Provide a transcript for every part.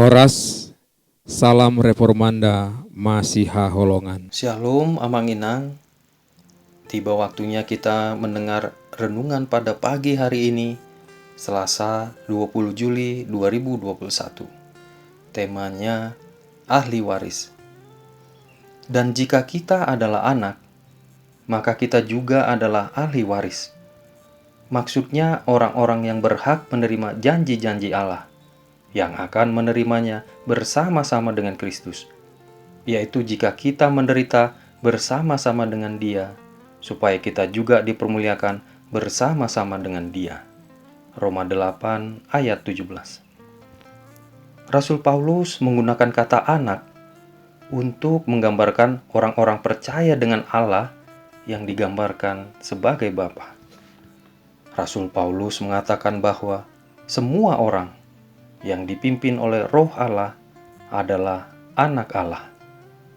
Horas, salam reformanda, Masiha Holongan. Shalom Amanginang. Tiba waktunya kita mendengar renungan pada pagi hari ini, Selasa 20 Juli 2021. Temanya ahli waris. Dan jika kita adalah anak, maka kita juga adalah ahli waris. Maksudnya orang-orang yang berhak menerima janji-janji Allah, yang akan menerimanya bersama-sama dengan Kristus, yaitu jika kita menderita bersama-sama dengan Dia, supaya kita juga dipermuliakan bersama-sama dengan Dia. Roma 8 ayat 17. Rasul Paulus menggunakan kata anak untuk menggambarkan orang-orang percaya dengan Allah yang digambarkan sebagai Bapa. Rasul Paulus mengatakan bahwa semua orang yang dipimpin oleh Roh Allah adalah anak Allah.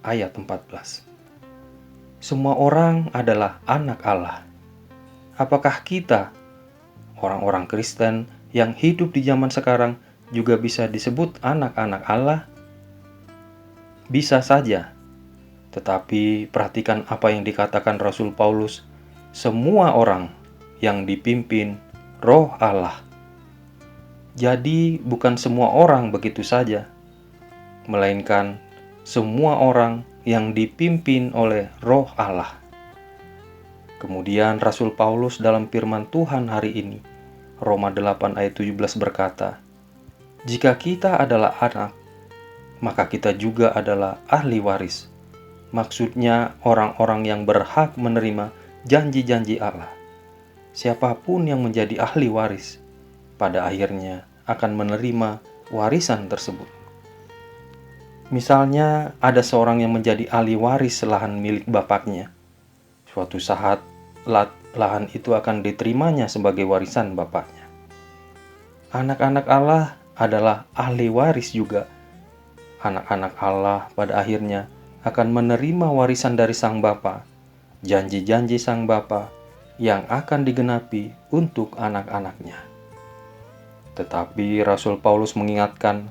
Ayat 14. Semua orang adalah anak Allah. Apakah kita, orang-orang Kristen yang hidup di zaman sekarang, juga bisa disebut anak-anak Allah? Bisa saja. Tetapi perhatikan apa yang dikatakan Rasul Paulus, semua orang yang dipimpin Roh Allah. Jadi bukan semua orang begitu saja, melainkan semua orang yang dipimpin oleh Roh Allah. Kemudian Rasul Paulus dalam firman Tuhan hari ini, Roma 8 ayat 17 berkata, "Jika kita adalah anak, maka kita juga adalah ahli waris." Maksudnya orang-orang yang berhak menerima janji-janji Allah. Siapapun yang menjadi ahli waris, pada akhirnya akan menerima warisan tersebut. Misalnya, ada seorang yang menjadi ahli waris lahan milik bapaknya. Suatu saat, lahan itu akan diterimanya sebagai warisan bapaknya. Anak-anak Allah adalah ahli waris juga. Anak-anak Allah pada akhirnya akan menerima warisan dari sang bapa, janji-janji sang bapa yang akan digenapi untuk anak-anaknya. Tetapi Rasul Paulus mengingatkan,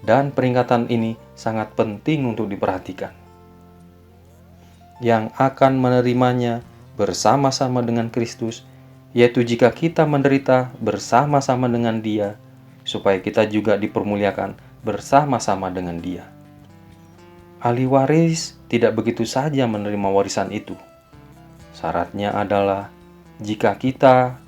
dan peringatan ini sangat penting untuk diperhatikan. Yang akan menerimanya bersama-sama dengan Kristus, yaitu jika kita menderita bersama-sama dengan Dia, supaya kita juga dipermuliakan bersama-sama dengan Dia. Ahli waris tidak begitu saja menerima warisan itu. Syaratnya adalah jika kita,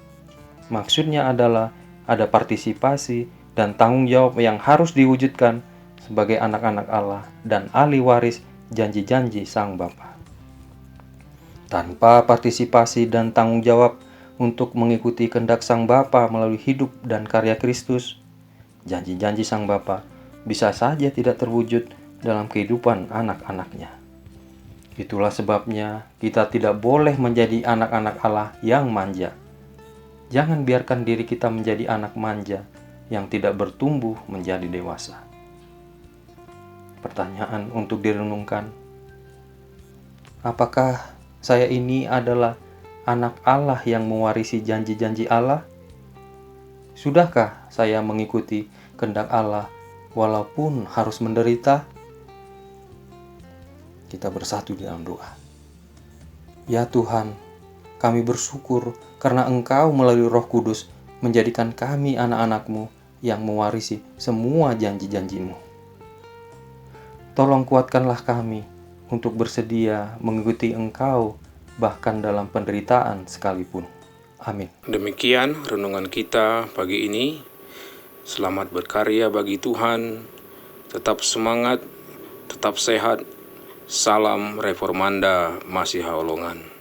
maksudnya adalah ada partisipasi dan tanggung jawab yang harus diwujudkan sebagai anak-anak Allah dan ahli waris janji-janji Sang Bapa. Tanpa partisipasi dan tanggung jawab untuk mengikuti kehendak Sang Bapa melalui hidup dan karya Kristus, janji-janji Sang Bapa bisa saja tidak terwujud dalam kehidupan anak-anaknya. Itulah sebabnya kita tidak boleh menjadi anak-anak Allah yang manja. Jangan biarkan diri kita menjadi anak manja yang tidak bertumbuh menjadi dewasa. Pertanyaan untuk direnungkan, apakah saya ini adalah anak Allah yang mewarisi janji-janji Allah? Sudahkah saya mengikuti kehendak Allah walaupun harus menderita? Kita bersatu di dalam doa. Ya Tuhan, kami bersyukur karena Engkau melalui Roh Kudus menjadikan kami anak-anak-Mu yang mewarisi semua janji-janji-Mu. Tolong kuatkanlah kami untuk bersedia mengikuti Engkau bahkan dalam penderitaan sekalipun. Amin. Demikian renungan kita pagi ini. Selamat berkarya bagi Tuhan. Tetap semangat, tetap sehat. Salam reformanda, Masiha Holongan.